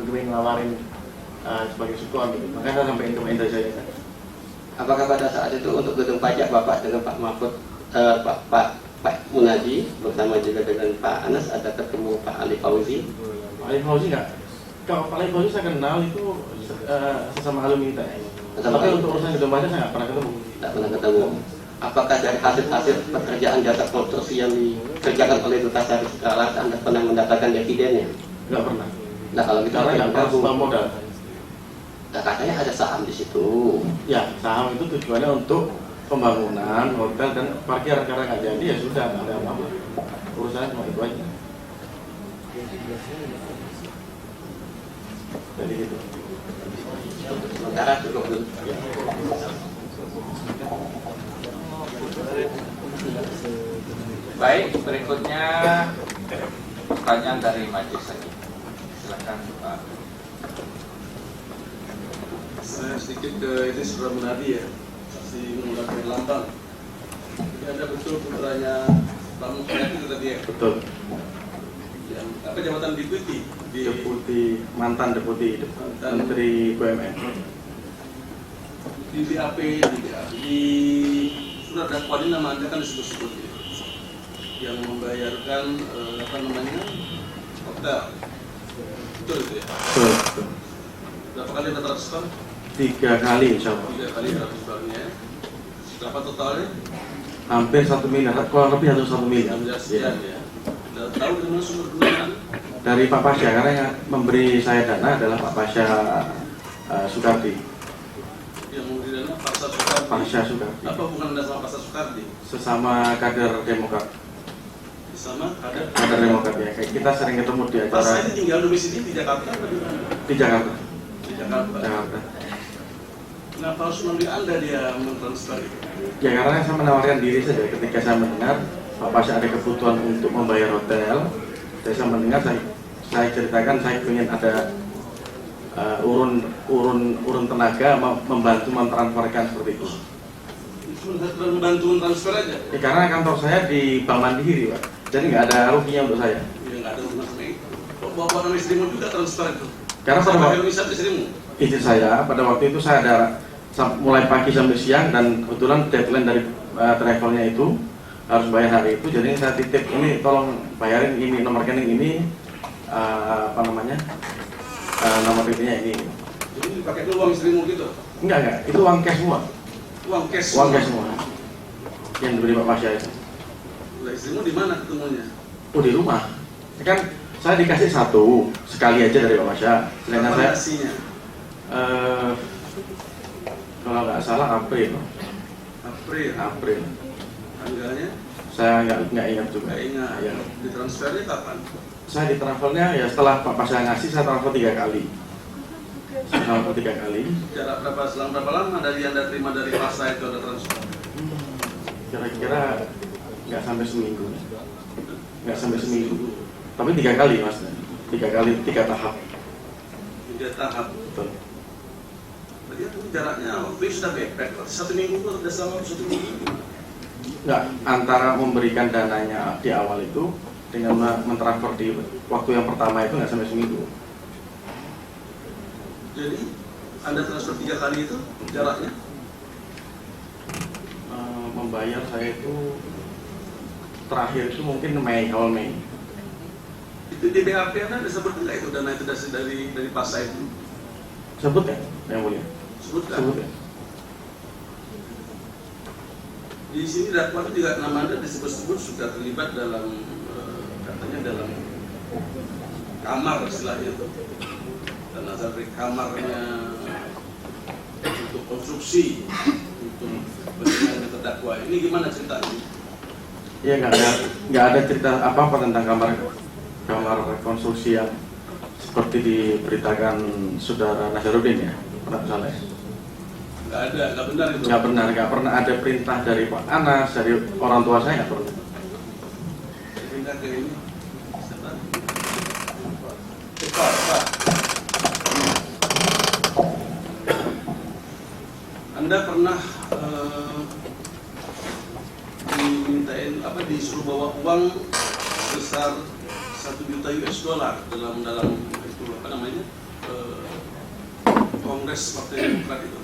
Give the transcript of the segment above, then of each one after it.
bergeming ngelawarin sebagai sukuan gitu. Makanya saya sampai ke Indonesia. Apakah pada saat itu untuk gedung pajak Bapak dengan Pak Mahfud, Pak Munadi bersama juga dengan Pak Anas ada ketemu Pak Ali Fauzi? Pak Ali Fauzi nggak? Kalau Pak Ali Fauzi saya kenal itu sesama alumni ITS. Tapi untuk urusan gedung pajak saya nggak pernah ketemu. Tidak pernah ketemu. Apakah dari hasil pekerjaan jasa konstruksi yang dikerjakan oleh Duta Sari Sukarela Anda pernah mendapatkan dividennya? Nggak pernah. Nah kalau kita Karena nggak pernah modal. Nah, katanya ada saham di situ. Ya, saham itu tujuannya untuk pembangunan hotel dan parkir. Karena nggak jadi ya sudah, nggak ada apa-apa. Urusannya cuma itu aja. Jadi gitu. Sementara cukup dulu. Baik, berikutnya pertanyaan dari majelis lagi. Silakan Pak. Saya sedikit ke ini Saudara Munadi ya, saksi menggunakan lambang. Jadi Anda betul putranya Pak Munadi itu tadi ya? Betul. Yang apa jabatan deputi? Mantan deputi Menteri BUMN. Di BAP, di surat dakwaan ini nama Anda kan disebut-sebut ya, yang membayarkan apa namanya hotel. Betul itu ya? Betul. Berapa kali Anda transfer? 3 kali insya Allah. 3 kali transfernya. Berapa totalnya? Hampir 1 miliar, kurang lebih 1 miliar. 16 sekian ya. Sudah tahu dari mana sumber pendanaan? Dari Pak Pasya, karena yang memberi saya dana adalah Pak Pasya Soekardi. Yang memberi dana Pasar Soekardi. Pasya Soekardi. Apa hubungan Anda sama Pasar Soekardi? Sesama kader Demokrat. Sama kader Demokrat ya. Kayak kita sering ketemu di Pas acara ini tinggal domisili di Jakarta apa di mana? di Jakarta. Di Jakarta. Kenapa harus melalui Anda dia mentransfer itu? Ya karena saya menawarkan diri saja ketika saya mendengar Pak Pasya ada kebutuhan untuk membayar hotel. Saya mendengar, saya ceritakan saya ingin ada urun tenaga membantu mentransferkan seperti itu. Membantu mentransfer aja? Ya, karena kantor saya di Bank Mandiri Pak, jadi nggak ada ruginya untuk saya. Ya nggak ada hubungan sama itu. Kok bawa nama istrimu juga transfer itu? Karena pada waktu istrimu? istri saya pada waktu itu saya ada mulai pagi sampai siang dan kebetulan deadline dari travelnya itu harus bayar hari itu, jadi saya titip ini tolong bayarin ini nomor rekening ini apa namanya nomor rekeningnya ini. Jadi dipakai dulu uang istrimu gitu? Enggak, itu uang cash semua. Uang cash Semua yang diberi Pak Pasya itu. Lah istrimu di mana ketemunya? Oh di rumah. Kan saya dikasih satu sekali aja dari Pak Pasya. Sedangkan saya Nasinya? kalau nggak salah April. Tanggalnya? Saya nggak ingat juga. Nggak ingat. Ya. Ditransfernya kapan? Saya di travelnya ya setelah Pak Pasya ngasih saya transfer 3 kali. Saya transfer 3 kali. Jarak selang berapa lama dari Anda terima dari Pasar itu ada transfer? Kira-kira nggak sampai seminggu. Tapi 3 kali mas. 3 kali 3 tahap. 3 tahap. Betul. Berarti itu jaraknya waktu itu sudah backpack. 1 minggu itu sudah selama 1 minggu. Nggak, antara memberikan dananya di awal itu dengan mentransfer di waktu yang pertama itu nggak sampai seminggu. Jadi Anda transfer 3 kali itu jaraknya? Membayar saya itu terakhir itu mungkin awal Mei. Itu di BAP Anda disebut nggak itu dana itu dari Pasar itu? Sebut ya, yang mulia. Sebutkan. Sebut ya. Di sini dakwaan juga nama Anda disebut-sebut sudah terlibat dalam katanya dalam kamar istilahnya itu. Dan dari kamarnya untuk konstruksi untuk bagaimana terdakwa ini gimana ceritanya? Iya nggak ada cerita apa tentang kamar konstruksi yang seperti diberitakan saudara Nazarudin ya, pernah salah ya? Nggak benar itu? Nggak pernah ada perintah dari Pak Anas, dari orang tua saya nggak pernah. Perintah ke ini? Pak. Anda pernah dimintain disuruh bawa uang sebesar 1 juta US dollar dalam itu apa namanya Kongres Partai Demokrat itu.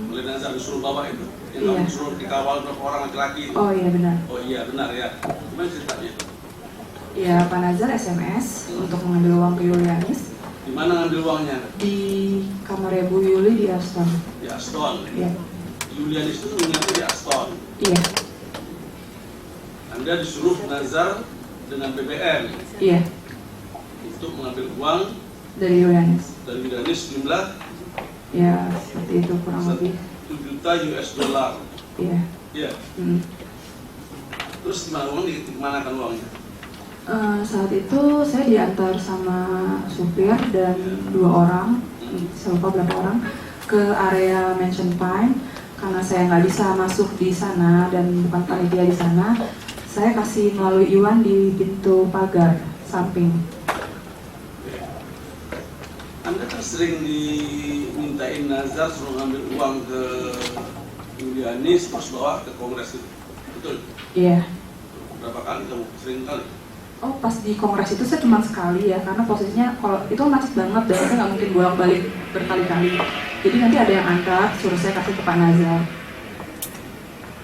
Oleh Nazar disuruh bawa itu. Yang Iya. kamu disuruh dikawal berapa orang laki-laki itu. Oh iya benar. Oh iya benar ya. Gimana ceritanya? Ya Pak Nazar SMS untuk mengambil uang ke Yulianis Di mana ngambil uangnya? di kamarnya Bu Yuli di Aston. Di Aston. Iya. Yulianis itu mengingatnya di Aston. Iya. Anda disuruh Nazar dengan BBM Iya. untuk mengambil uang Dari Yulianis. dari Yulianis jumlah Ya seperti itu kurang 1 lebih. juta US dollar. Iya. Iya. Hmm. Terus gimana dikemanakan uangnya? Saat itu saya diantar sama supir dan 2 orang, saya lupa berapa orang, ke area Mansion Pine. Karena saya nggak bisa masuk di sana dan bukan panitia di sana, saya kasih melalui Iwan di pintu pagar samping. Anda kan sering dimintain Nazar suruh ngambil uang ke Yulianis terus bawa ke Kongres itu, betul? Iya. Berapa kali kamu? Sering kali? Oh pas di kongres itu saya cuma sekali ya, karena posisinya kalau itu macet banget dan saya nggak mungkin bolak-balik berkali-kali. Jadi nanti ada yang antar, suruh saya kasih ke Pak Nazar.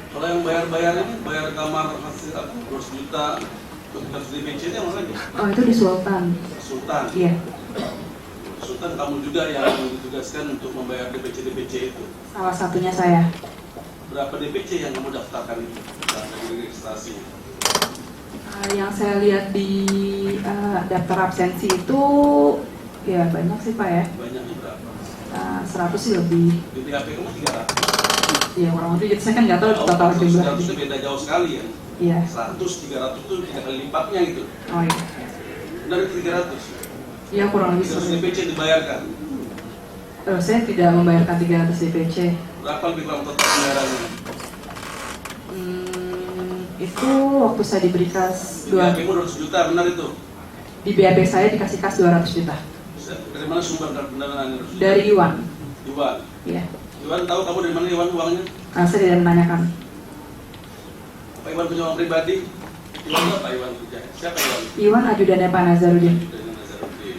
Kalau yang bayar-bayar ini, bayar kamar hasil apa? 200 juta untuk DPC ini yang mana lagi? Oh itu di Sultan. Sultan. Iya. Sultan kamu juga yang ditugaskan untuk membayar DPC itu. Salah satunya saya. Berapa DPC yang kamu daftarkan itu? Dari registrasi. Yang saya lihat di daftar absensi itu ya banyak sih Pak ya. Banyaknya berapa? 100 sih lebih. Di PHP kamu 300. Ya kurang lebih. Jadi saya kan nggak tahu total jumlah. 100 itu beda jauh sekali ya. Iya. 100, 300 itu 3 kali lipatnya gitu. Oh iya. Benar itu 300. Iya kurang lebih. 300 DPC dibayarkan. Saya tidak membayarkan 300 DPC. Berapa lebih kurang total pembayarannya? Itu waktu saya diberi kas Di PHP 200 juta, benar itu? di BAP saya dikasih kas 200 juta Dari mana sumber pendanaan 200 juta? dari Iwan. Iwan. Iya. Iwan tahu kamu dari mana Iwan uangnya? Saya tidak menanyakan. Apa Iwan punya uang pribadi? Iwan apa Iwan punya? Siapa Iwan? Iwan ajudannya Pak Nazarudin. Dari Nazarudin.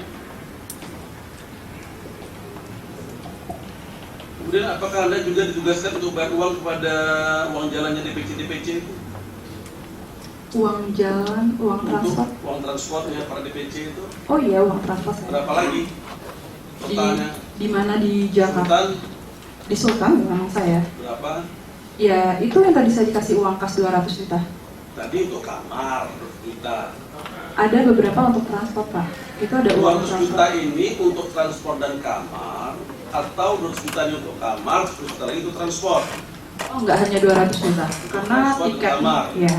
Kemudian apakah Anda juga ditugaskan untuk bayar uang kepada uang jalannya DPC itu? Uang jalan, uang transport. Untuk uang transportnya para DPC itu? Oh iya uang transport saya. Berapa lagi? Totalnya? Di mana di Jakarta? Sultan Di Sultan memang saya. berapa? Ya itu yang tadi saya dikasih uang kas 200 juta. Tadi untuk kamar 200 juta. Ada beberapa untuk transport Pak. Itu ada uang 200 juta transport. ini untuk transport dan kamar, atau 200 juta ini untuk kamar, 10 juta lagi untuk transport. Oh nggak hanya 200 juta. Karena Transport tiket. kamar. Ya.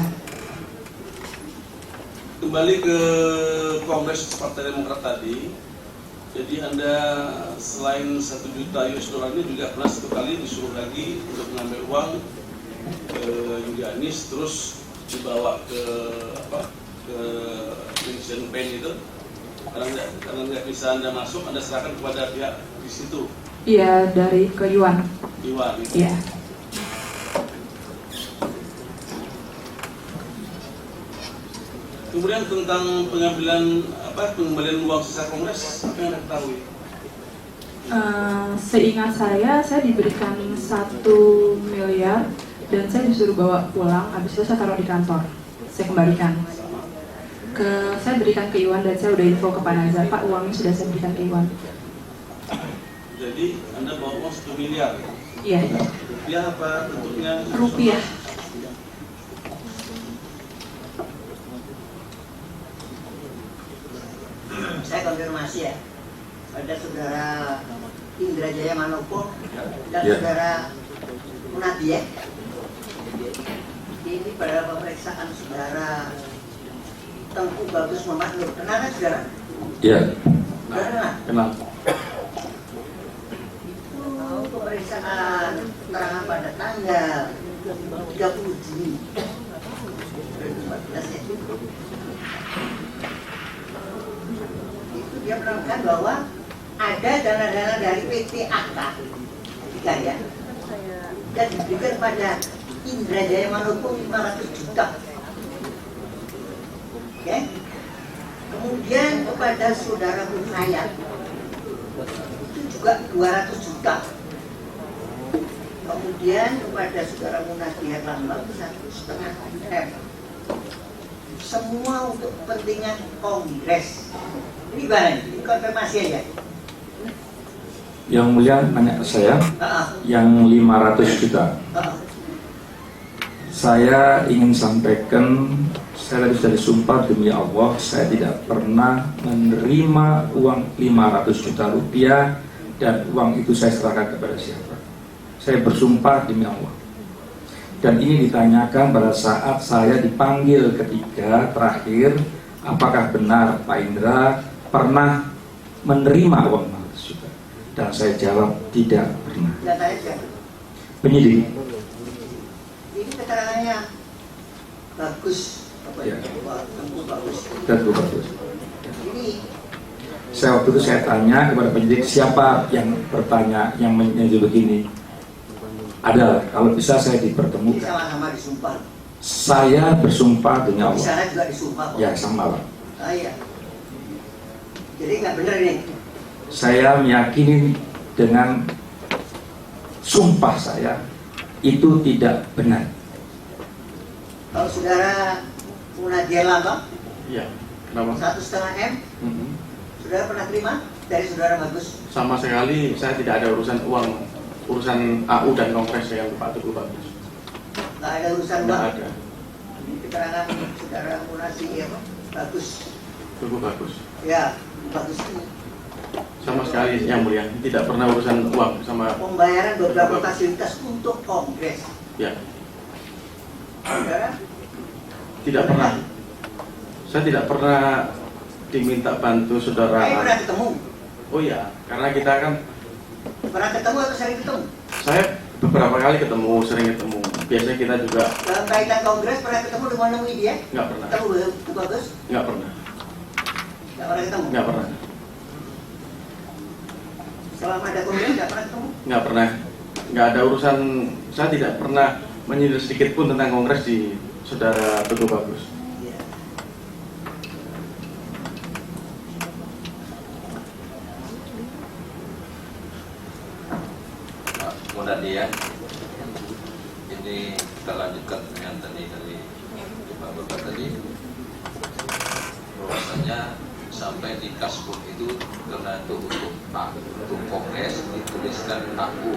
Kembali ke Kongres Partai Demokrat tadi, jadi Anda selain 1 juta US dollar ini juga pernah 1 kali disuruh lagi untuk mengambil uang ke Yulianis, terus dibawa ke Mansion Pine itu. Karena nggak bisa Anda masuk, Anda serahkan kepada pihak di situ, Iya dari ke Iwan. Iwan itu. Iya. Kemudian tentang pengembalian uang sisa Kongres, apa yang Anda ketahui? Seingat saya diberikan 1 miliar dan saya disuruh bawa pulang. Habis itu saya taruh di kantor. Saya kembalikan. Saya berikan ke Iwan dan saya udah info ke Pak Nazar, Pak uangnya sudah saya berikan ke Iwan. Jadi Anda bawa uang 1 miliar. Iya. Rupiah apa bentuknya? Rupiah. Saya konfirmasi ya, ada saudara Indra Jaya Manopo dan saudara Munadi ya. Ini pada pemeriksaan saudara Tengku Bagus Muhammad Nur. Kenal kan saudara? Iya. Saudara Kenal. itu pemeriksaan keterangan pada tanggal 30 Juni 2014 ya. Dia menerangkan bahwa ada dana-dana dari PT AK ya, dan diberikan pada Indra Jaya Manopo 500 juta. Oke. Kemudian kepada saudara Bunaya itu juga juga 200 juta. Kemudian kepada saudara Munadi Herlambang 1,5 M. Semua untuk kepentingan kongres. Ini gimana? Ini konfirmasi aja. Yang mulia nanya ke saya, yang 500 juta. Saya ingin sampaikan, saya tadi sudah disumpah demi Allah, saya tidak pernah menerima uang 500 juta rupiah dan uang itu saya serahkan kepada siapa. Saya bersumpah demi Allah. Dan ini ditanyakan pada saat saya dipanggil ketika terakhir, apakah benar Pak Indra pernah menerima uang 500 juta? Dan saya jawab tidak pernah. Penyidik. Ini keterangannya bagus. Ya. Bagus. Bagus. Ini Saya waktu itu saya tanya kepada penyidik siapa yang bertanya yang menjadi begini. Ada, kalau bisa saya ini dipertemukan. sama-sama disumpah. Saya bersumpah demi Di Allah. sana juga disumpah. Pak. Ya sama Pak. Iya. Jadi nggak benar ini. Saya meyakini dengan sumpah saya itu tidak benar. Kalau saudara Munadi Herlambang Iya. Kenapa? 1,5 M, Mhm. saudara pernah terima dari saudara Bagus? Sama sekali saya tidak ada urusan AU dan kongres dengan Pak Teguh Bagus. Nggak ada urusan Tidak Bang. ada. Ini keterangan saudara Munadi Bagus. Teguh Bagus. Ya, Bagus ini. Sama sekali yang mulia, tidak pernah urusan uang sama. Pembayaran beberapa fasilitas untuk kongres. Ya, Saudara? tidak pernah. Saya tidak pernah diminta bantu saudara. Saya pernah ketemu. Oh iya, karena kita kan, Pernah ketemu atau sering ketemu? saya beberapa kali ketemu, sering ketemu. Biasanya kita juga Dalam kaitan kongres pernah ketemu dengan nemui dia? nggak pernah, Ketemu Bu Bagus? nggak pernah, Nggak pernah ketemu? nggak pernah, Selama ada kongres nggak pernah ketemu? nggak pernah, nggak ada urusan. Saya tidak pernah menyindir sedikit pun tentang kongres di saudara Teguh Bagus. Iya. Pak Munadi ya, ini kita lanjutkan yang tadi dari Pak Bapak tadi, bahwasanya sampai di Kasbuk itu karena untuk kongres dituliskan aku,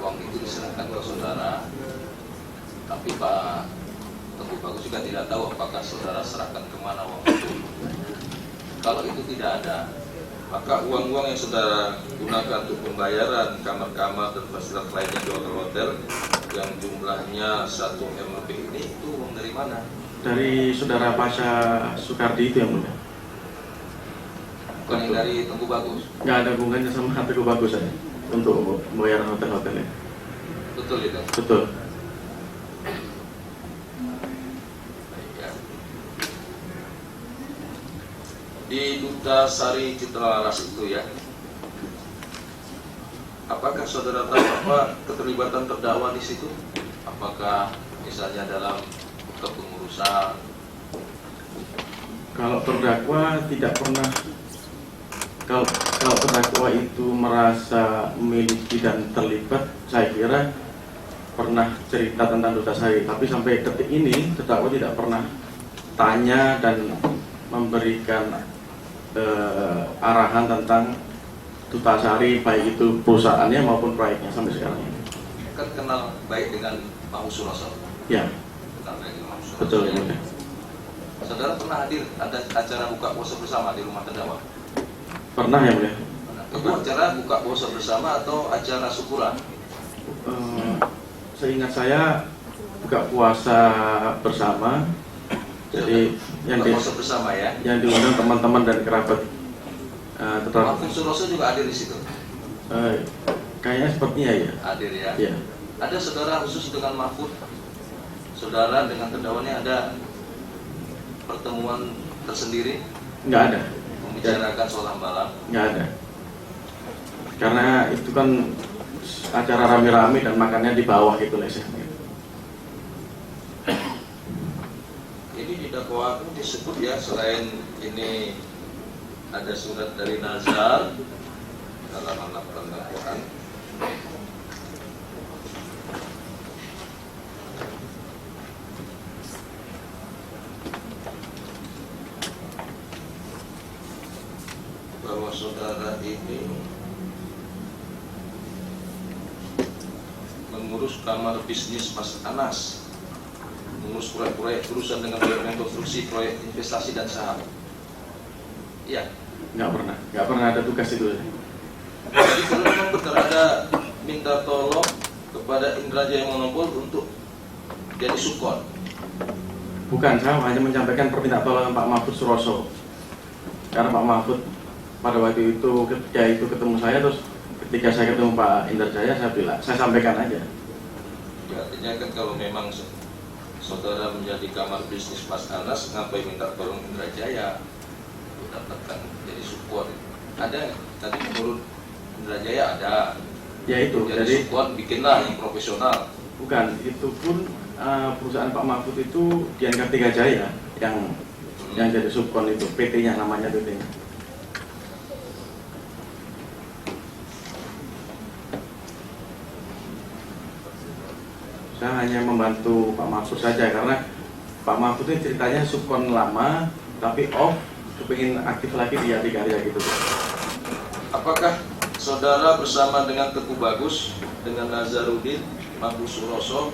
uang itu diserahkan ke saudara, tapi Pak Teguh Bagus juga tidak tahu apakah saudara serahkan kemana uang itu. Kalau itu tidak ada, maka uang-uang yang saudara gunakan untuk pembayaran kamar-kamar dan fasilitas lainnya di hotel-hotel yang jumlahnya 1 M lebih ini, itu uang dari mana? Dari saudara Pasha Soekardi itu yang mulia. Bukan yang dari Teguh Bagus. Nggak ada hubungannya sama Teguh Bagus saya untuk pembayaran hotel-hotelnya. Betul itu. Betul. Baik, ya. Di Duta Sari Citra Laras itu ya, apakah saudara tahu apa keterlibatan terdakwa di situ? Apakah misalnya dalam kepengurusan? Kalau terdakwa tidak pernah. Kalau terdakwa itu merasa memiliki dan terlibat, saya kira pernah cerita tentang Duta Sari. Tapi sampai detik ini terdakwa tidak pernah tanya dan memberikan arahan tentang Duta Sari, baik itu perusahaannya maupun proyeknya sampai sekarang ini. Kan kenal baik dengan Pak Suroso. Ya, Kenal baik dengan Pak Suroso. betul ya. Mulia. Saudara pernah hadir ada acara buka puasa bersama di rumah terdakwa? Pernah ya mulia. Itu acara buka puasa bersama atau acara syukuran? Seingat saya buka puasa bersama. Jadi yang Buka puasa bersama ya. yang diundang teman-teman dan kerabat. Tetap Pak Suroso juga hadir di situ. kayaknya sepertinya ya. Hadir ya. Ya, Ada saudara khusus dengan Mahfud, saudara dengan terdakwanya ada pertemuan tersendiri nggak ada, membicarakan soal hambalang. nggak ada. Karena itu kan acara rame-rame dan makannya di bawah gitu lesnya. Ini di dakwaan disebut ya, selain ini ada surat dari Nazar, halaman 8 bahwa saudara ini mengurus kamar bisnis Mas Anas, mengurus proyek-proyek berurusan dengan proyek konstruksi, proyek investasi dan saham. Iya. Nggak pernah ada tugas itu. Jadi kalau memang benar ada minta tolong kepada Indra Jaya Monopol untuk jadi subkon. Bukan, saya hanya menyampaikan permintaan tolong Pak Mahfud Suroso. Karena Pak Mahfud pada waktu itu ketika itu ketemu saya, terus ketika saya ketemu Pak Indra Jaya, saya sampaikan aja. Ya, artinya kan kalau memang saudara menjadi kamar bisnis Mas Anas, ngapain minta tolong Indra Jaya untuk dapatkan jadi support? Ada tadi menurut Indra Jaya ada. Ya itu, jadi support bikinlah yang profesional. Bukan, itu pun perusahaan Pak Mahfud itu Dian Kartika Jaya yang jadi subkon itu, PT-nya namanya PT-nya. Saya hanya membantu Pak Mahfud saja karena Pak Mahfud ini ceritanya subkon lama tapi kepingin aktif lagi di Adikarya gitu. Apakah saudara bersama dengan Teguh Bagus, dengan Nazarudin, Mahfud Suroso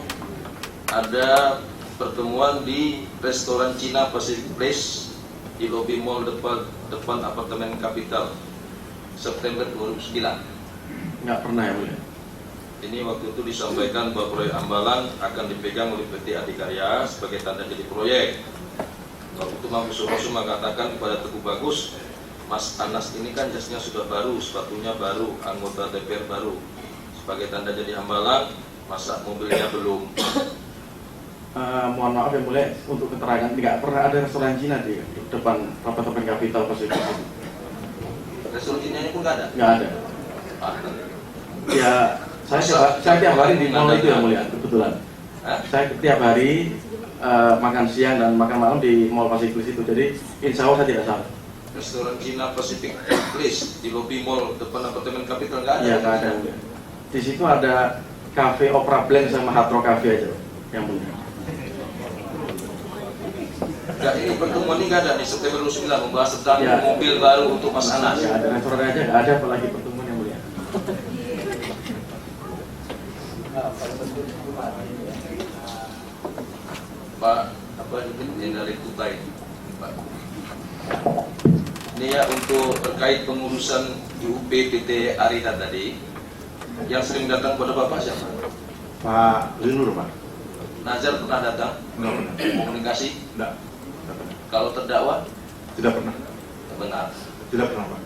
ada pertemuan di restoran Cina Pacific Place di lobi mall depan apartemen Capital September 2009? Nggak pernah ya mulia. Ini waktu itu disampaikan bahwa proyek Ambalang akan dipegang oleh PT Adikarya sebagai tanda jadi proyek. Waktu itu Mahfud Suroso mengatakan kepada Teguh Bagus, Mas Anas ini kan jasnya sudah baru, sepatunya baru, anggota DPR baru. Sebagai tanda jadi Ambalang, masa mobilnya belum? Mohon maaf ya mulia, untuk keterangan tidak pernah ada restoran Cina di depan apartemen Capital Pacific. Restoran Cina ini pun nggak ada? Nggak ada. Ya, saya tiap hari di mall itu ya mulia, kebetulan. Saya tiap hari makan siang dan makan malam di Mall Pacific Place itu, jadi insya Allah saya tidak salah. Restoran Cina Pacific Place di lobi mall depan apartemen Capital nggak ada? Iya, nggak ada mulia. Di situ ada cafe Opera Blend sama Hard Rock Cafe aja yang mulia. Nggak, ini pertemuan ini nggak ada nih, September 2009 membahas tentang mobil baru untuk Mas Anas. Ya, ada restoran aja nggak ada, apalagi pertemuan yang mulia. Pak, apa ini dari Kutai, Pak. Ini ya untuk terkait pengurusan UP PT Arita tadi, yang sering datang pada Bapak siapa? Pak Linur, Pak. Nazar pernah datang? Nggak pernah. Komunikasi? Nggak. Kalau terdakwa? Tidak pernah. Benar. Tidak pernah, Pak.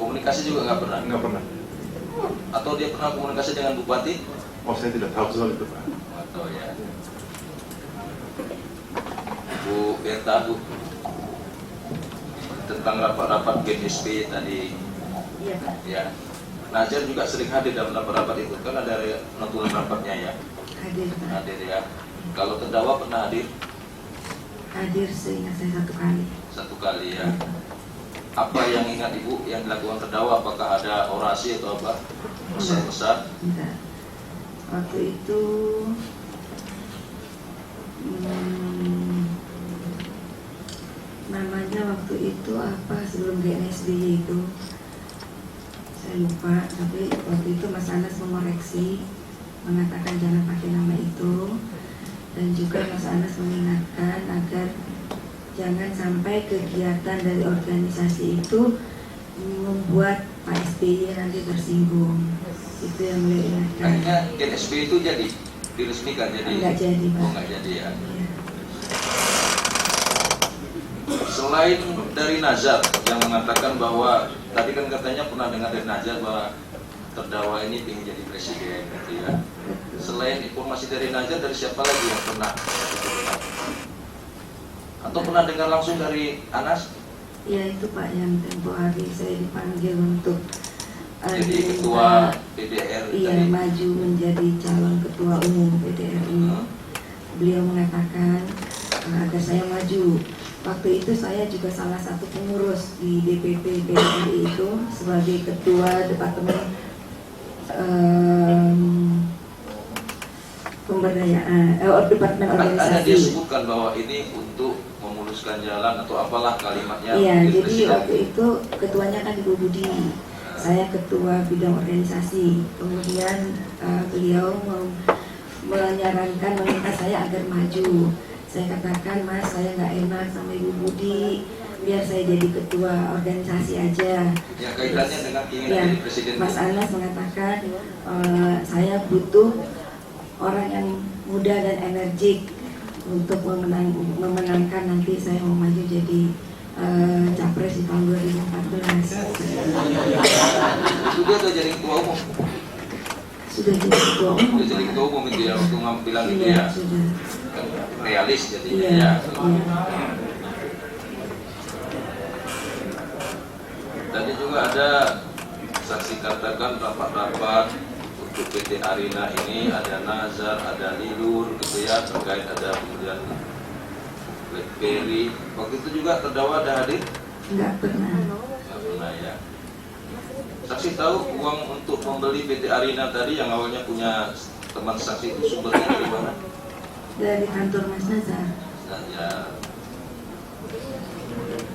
Komunikasi juga nggak pernah? Nggak pernah. Atau dia pernah komunikasi dengan Bupati? Oh, saya tidak tahu soal itu, Pak. Atau ya. Bu Berta, Bu, tentang rapat-rapat GSP tadi. Iya. Ya. Nazar juga sering hadir dalam rapat-rapat itu, kan ada notulen rapatnya ya. Hadir, Pak. Hadir ya. Kalau terdakwa pernah hadir? Hadir seingat saya 1 kali. 1 kali ya. Apa yang ingat Ibu yang dilakukan terdakwa? Apakah ada orasi atau apa? Pesan-pesan? Enggak. Waktu itu namanya waktu itu apa sebelum GNSBY itu saya lupa, tapi waktu itu Mas Anas mengoreksi, mengatakan jangan pakai nama itu, dan juga Mas Anas mengingatkan agar jangan sampai kegiatan dari organisasi itu membuat Pak SBY nanti tersinggung. Itu yang beliau ingatkan. Akhirnya GNSBY itu jadi diresmikan jadi? Enggak jadi, Pak. Oh, enggak jadi ya. Iya. Selain dari Nazar yang mengatakan bahwa tadi kan katanya pernah dengar dari Nazar bahwa terdakwa ini ingin jadi presiden gitu ya. Selain informasi dari Nazar, dari siapa lagi yang pernah? Atau pernah dengar langsung dari Anas? Ya itu Pak, yang tempo hari saya dipanggil untuk Jadi ketua PDR iya, tadi. maju menjadi calon ketua umum PDRI. Beliau mengatakan agar saya maju. waktu itu saya juga salah satu pengurus di DPP PDRI itu sebagai ketua departemen pemberdayaan departemen Ada dia organisasi. sebutkan bahwa ini untuk memuluskan jalan atau apalah kalimatnya. Iya, mungkin jadi presiden. waktu itu ketuanya kan Ibu Budi, saya ketua bidang organisasi. Kemudian beliau menyarankan, meminta saya agar maju. Saya katakan, Mas, saya nggak enak sama Ibu Budi, biar saya jadi ketua organisasi aja. Yang kaitannya dengan keinginan Ya, dari presiden. Mas Anas mengatakan saya butuh orang yang muda dan energik untuk memenangkan nanti saya mau maju jadi capres di tahun 2014. Itu dia udah jadi ketua umum. Sudah jadi ketua umum. Udah jadi ketua umum itu ya, waktu bilang itu Iya, ya. sudah. Kan realis jadinya Iya, ya. iya. Tadi juga ada saksi katakan rapat-rapat untuk PT Arena ini ada Nazar, ada Lilur gitu ya, terkait ada kemudian BlackBerry. Waktu itu juga terdakwa ada hadir? Enggak pernah. Nggak pernah ya. Saksi tahu uang untuk membeli PT Arena tadi yang awalnya punya teman saksi itu sumbernya dari mana? Dari kantor Mas Nazar. Nah, ya.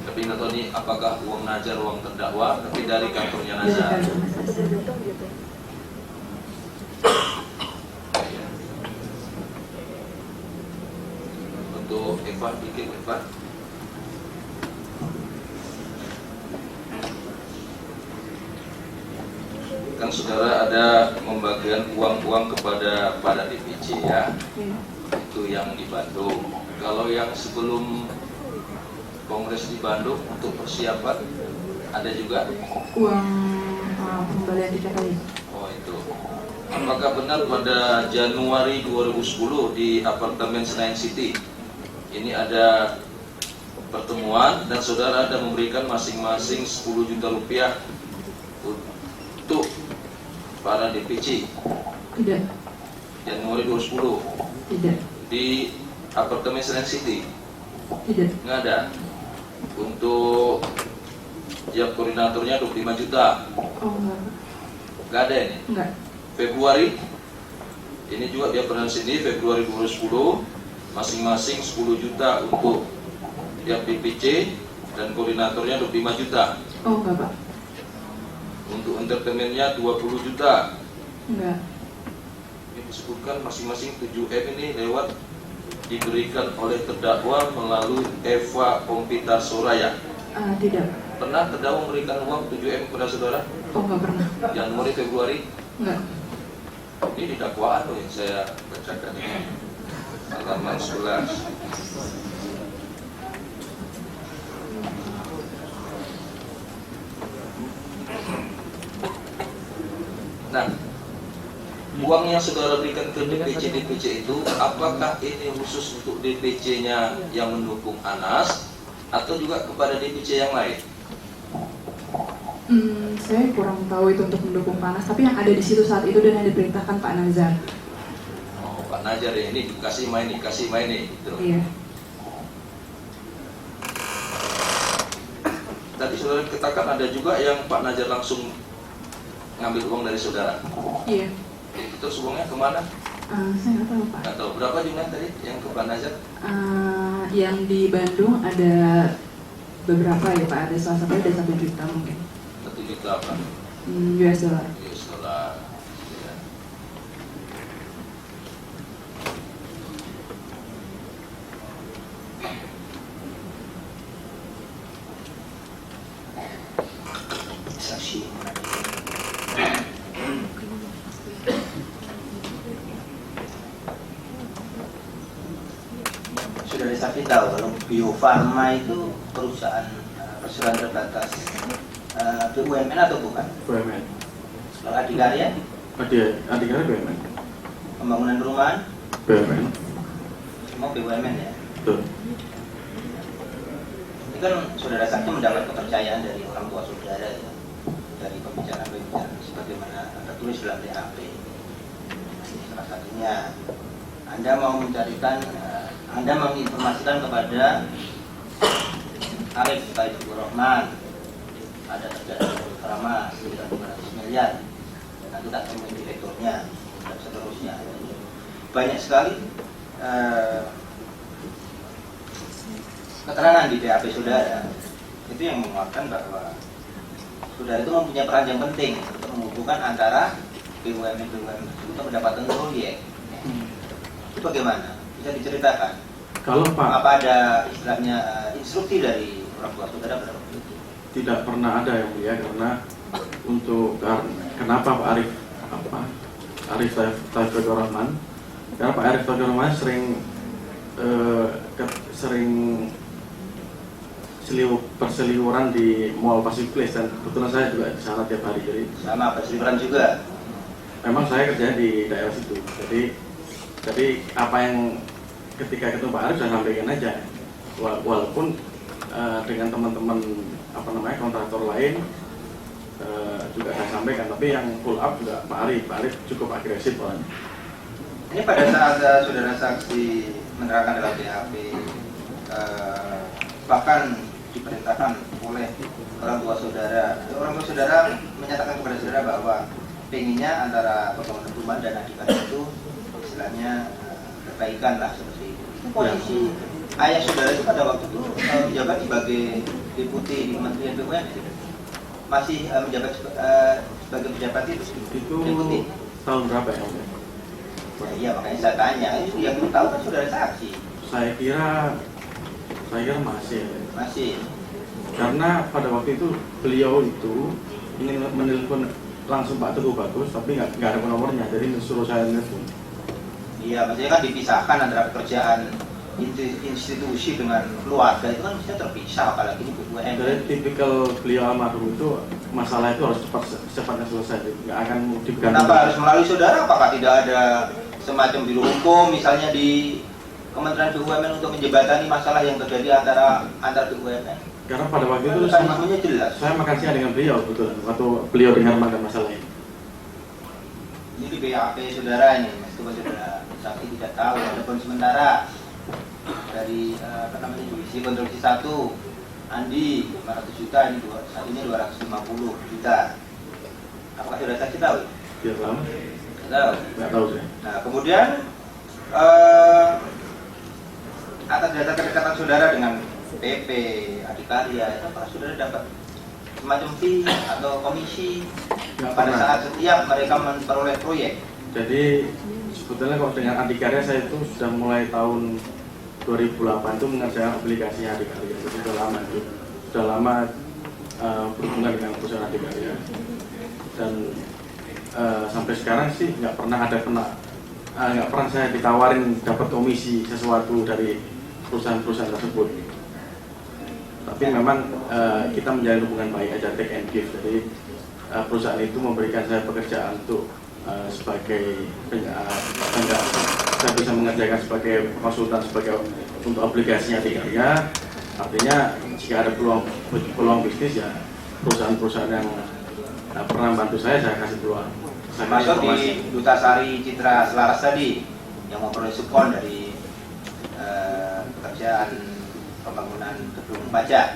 Tapi nggak tahu nih apakah uang Nazar uang terdakwa, tapi dari kantornya Dari Nazar. kantor Mas Nazar. Untuk Eva, bikin Eva. Kan saudara ada membagikan uang-uang kepada para DPC ya, Iya. itu yang di Bandung. Kalau yang sebelum Kongres di Bandung untuk persiapan ada juga. Uang pembelian tiket kali. Oh itu. Apakah benar pada Januari 2010 di apartemen Senayan City ini ada pertemuan dan saudara ada memberikan masing-masing 10 juta rupiah untuk para DPC Tidak, Januari 2010 tidak, di apartemen Senayan City? tidak. Nggak ada. Untuk tiap koordinatornya 25 juta. Oh enggak, Nggak ada ini. enggak. Februari ini juga dia pernah sini Februari 2010 masing-masing 10 juta untuk tiap DPC dan koordinatornya 25 juta. Oh enggak Pak, Untuk entertainmentnya 20 juta. enggak. Ini disebutkan masing-masing 7M ini lewat diberikan oleh terdakwa melalui Eva Pompita Soraya. Tidak. Pernah terdakwa memberikan uang 7M kepada saudara? Oh enggak pernah, Januari, Februari? enggak. Ini di dakwaan loh yang saya bacakan ini. Halaman 11. Nah, uang yang saudara berikan ke DPC itu, apakah ini khusus untuk DPC-nya yang mendukung Anas atau juga kepada DPC yang lain? Saya kurang tahu itu untuk mendukung Panas, tapi yang ada di situ saat itu dan yang diperintahkan Pak Nazar. Oh, Pak Nazar ya, ini dikasih main nih, gitu. Iya. Tadi saudara katakan ada juga yang Pak Nazar langsung ngambil uang dari saudara. Iya. Itu terus uangnya kemana? Saya nggak tahu Pak. Nggak tahu. Berapa jumlah tadi yang ke Pak Nazar? Yang di Bandung ada beberapa ya Pak, ada salah satunya ada 1 juta mungkin. 1 juta apa? US dollar. US dollar. Ya. Saksi. Sudah saksi tahu kalau Bio Farma itu perusahaan perseroan terbatas BUMN atau bukan? BUMN. Kalau Adikarya, Adikarya BUMN. pembangunan perumahan, BUMN. semua BUMN ya. Betul. Ini kan saudara saksi mendapat kepercayaan dari orang tua saudara ya, dari pembicaraan sebagaimana tertulis dalam BAP. Salah satunya Anda mau mencarikan, Anda menginformasikan kepada Arif Taifur Rahman, ada terjadi drama sekitar 500 miliar, dan nanti tak temuin direkturnya dan seterusnya. Banyak sekali keterangan di BAP saudara itu yang menguatkan bahwa saudara itu mempunyai peran yang penting untuk menghubungkan antara BUMN tersebut untuk mendapatkan proyek. Itu bagaimana? Bisa diceritakan? Kalau Pak Apa ada istilahnya instruksi dari orang tua saudara pada waktu itu? tidak pernah ada yang mulia, karena kenapa Pak Arif Taifur Rahman, karena Pak Arif Taifur Rahman sering perseliweran di Mall Pacific Place, dan kebetulan saya juga di sana tiap hari, jadi Sama perseliweran juga. memang saya kerja di daerah situ, jadi apa yang ketika ketemu Pak Arif saya sampaikan aja, walaupun dengan teman-teman kontraktor lain juga saya sampaikan, tapi yang pull up juga Pak Arif cukup agresif orangnya. Ini pada saat saudara saksi menerangkan dalam BAP, bahkan diperintahkan oleh orang tua saudara menyatakan kepada saudara bahwa pengennya antara pembangunan rumah dan adikannya itu istilahnya perbaikan lah seperti itu. Posisi ayah saudara itu pada waktu itu menjabat sebagai deputi di Kementerian BUMN, masih menjabat sebagai pejabat itu deputi. Tahun berapa ya? Iya, makanya saya tanya, itu yang belum tahu kan saudara saksi. Saya kira masih. Karena pada waktu itu beliau itu ingin menelpon langsung Pak Teguh Bagus, tapi nggak ada nomornya, jadi suruh saya telepon. Iya, maksudnya kan dipisahkan antara pekerjaan institusi dengan keluarga, itu kan bisa terpisah, apalagi ini BUMN. Jadi tipikal beliau almarhum itu masalah itu harus cepatnya selesai, nggak akan diganti. Kenapa harus melalui saudara? Apakah tidak ada semacam biro hukum misalnya di Kementerian BUMN untuk menjembatani masalah yang terjadi antar BUMN? Karena pada waktu itu mekanismenya jelas. Saya makan siang dengan beliau, betul, waktu beliau dengar masalah ini. Ini di BAP saudara ini, meskipun saudara saksi tidak tahu, walaupun sementara dari divisi konstruksi 1 Andi 500 juta, ini saat ini 250 juta. Apakah saudara saksi tahu? Tidak tahu. Nggak tahu saya. Nah, kemudian atas dasar kedekatan saudara dengan PP, Adikarya, apakah saudara dapat semacam fee atau komisi pada saat setiap mereka memperoleh proyek? Jadi sebetulnya kalau dengan Adikarya saya itu sudah mulai tahun 2008 itu mengerjakan aplikasinya Adikarya, itu sudah lama berhubungan dengan perusahaan Adikarya, dan sampai sekarang sih nggak pernah saya ditawarin dapat komisi sesuatu dari perusahaan-perusahaan tersebut. Tapi memang kita menjalin hubungan baik aja, take and give. Jadi perusahaan itu memberikan saya pekerjaan untuk sebagai saya bisa mengerjakan sebagai konsultan untuk aplikasinya Adikarya. Artinya jika ada peluang bisnis, ya perusahaan-perusahaan yang pernah bantu saya kasih peluang. Masuk di Duta Sari Citra Selaras tadi yang memperoleh support dari pekerjaan pembangunan gedung pajak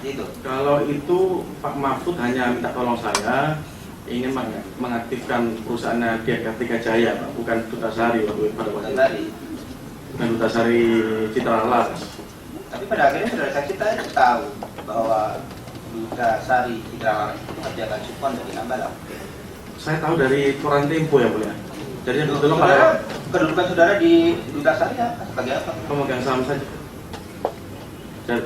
itu. Kalau itu Pak Mahfud hanya minta tolong saya ingin mengaktifkan perusahaannya dia Kartika Jaya, Pak, bukan Duta Sari pada waktu itu. Bukan Duta Sari Citra Laras. Tapi pada akhirnya saudara saksi tahu bahwa Duta Sari Citra Laras itu mengerjakan support dari Hambalang. Saya tahu dari koran Tempo ya, Mulia. Jadi kebetulan pada kedudukan saudara di Duta Sari sebagai apa? Pemegang saham saja. Dan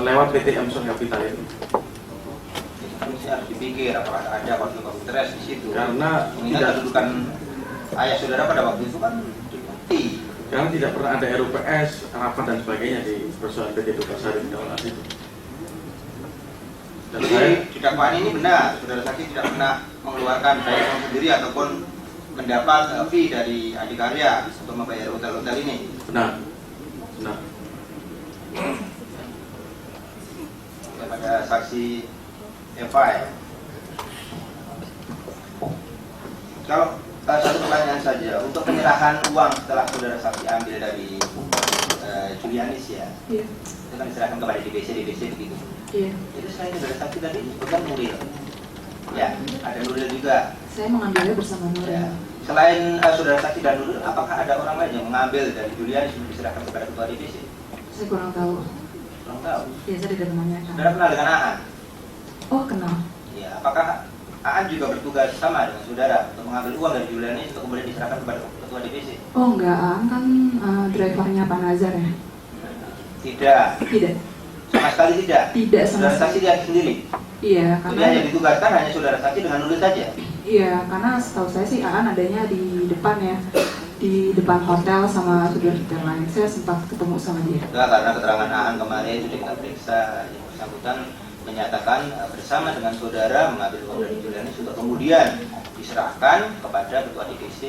lewat PT Emson Capital itu. Harus dipikir apakah ada konflik of interest di situ. Karena mengingat kedudukan ayah saudara pada waktu itu kan terbukti. Karena tidak pernah ada RUPS, rapat dan sebagainya di perusahaan PT Duta Sari Daulat itu. Dan jadi dakwaan ini benar, saudara saksi tidak pernah mengeluarkan baik uang sendiri ataupun mendapat fee dari Adikarya untuk membayar hotel-hotel ini. Benar. Kepada saksi Eva ya. Kalau satu pertanyaan saja, untuk penyerahan uang setelah saudara saksi ambil dari Julianis ya, Iya. itu kan diserahkan kepada DBC begitu. Iya. Itu selain saudara saksi tadi disebutkan Nuril. Ya, ada Nuril juga. Saya mengambilnya bersama Nuril. Ya. Selain saudara saksi dan Nuril, apakah ada orang lain yang mengambil dari Julianis untuk diserahkan kepada ketua DBC? Saya kurang tahu. Kurang tahu. Ya, saya tidak menanyakan. Saudara kenal dengan Aan? Oh, kenal. Ya, apakah Aan juga bertugas sama dengan saudara untuk mengambil uang dari Julianis untuk kemudian diserahkan kepada ketua DBC? Oh, enggak, Aan kan drivernya Pak Nazar ya? Tidak. Tidak. Sama sekali tidak. Tidak sama Saudara saksi sekali. lihat sendiri. Iya, Jadi hanya karena ditugaskan hanya saudara saksi dengan Nuril saja. iya, karena setahu saya sih Aan adanya di depan ya. Di depan hotel sama saudara lain. Saya sempat ketemu sama dia. Enggak, karena keterangan Aan kemarin sudah kita periksa, yang bersangkutan menyatakan bersama dengan saudara mengambil uang dari Julianis untuk kemudian diserahkan kepada ketua DPC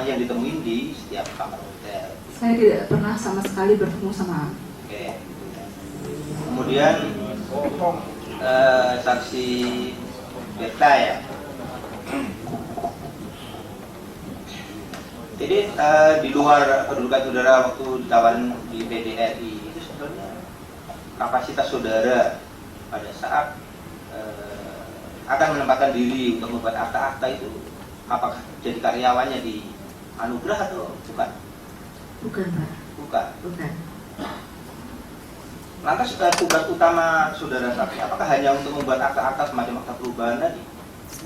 yang ditemuin di setiap kamar hotel. Saya tidak pernah sama sekali bertemu sama Aan. Oke. Kemudian saksi Berta ya. Jadi di luar kedudukan saudara waktu ditawarin di PDRI itu sebenarnya kapasitas saudara pada saat akan menempatkan diri untuk membuat akta-akta itu, apakah jadi karyawannya di Anugerah atau bukan? Bukan, Pak. Bukan. Bukan. Lantas tugas utama saudara saksi apakah hanya untuk membuat akta-akta semacam akta perubahan tadi,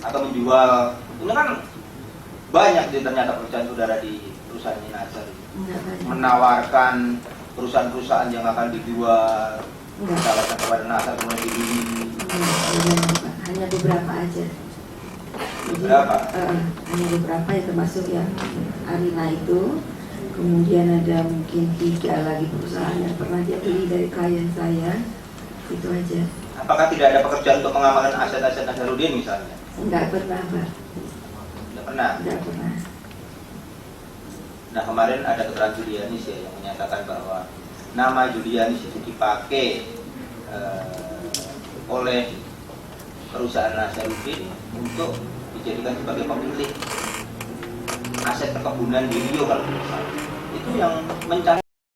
atau menjual? Ini kan banyak ternyata perusahaan saudara di perusahaan Nazar Enggak banyak. menawarkan perusahaan-perusahaan yang akan dijual, Enggak. ditawarkan kepada Nazar kemudian dibeli. Enggak, Pak. Hanya beberapa aja. Jadi, Berapa? hanya beberapa yang termasuk yang Arina itu. Kemudian ada mungkin 3 lagi perusahaan yang pernah dia beli dari klien saya. Itu aja. Apakah tidak ada pekerjaan untuk pengamalan aset-aset Nazarudin misalnya? Enggak pernah, Pak. Tidak pernah. Enggak pernah. Nah kemarin ada keterangan Julianis ya yang menyatakan bahwa nama Julianis itu dipakai oleh perusahaan Nazarudin untuk dijadikan sebagai pemilik aset perkebunan di Rio kalau tidak salah. Itu yang mencari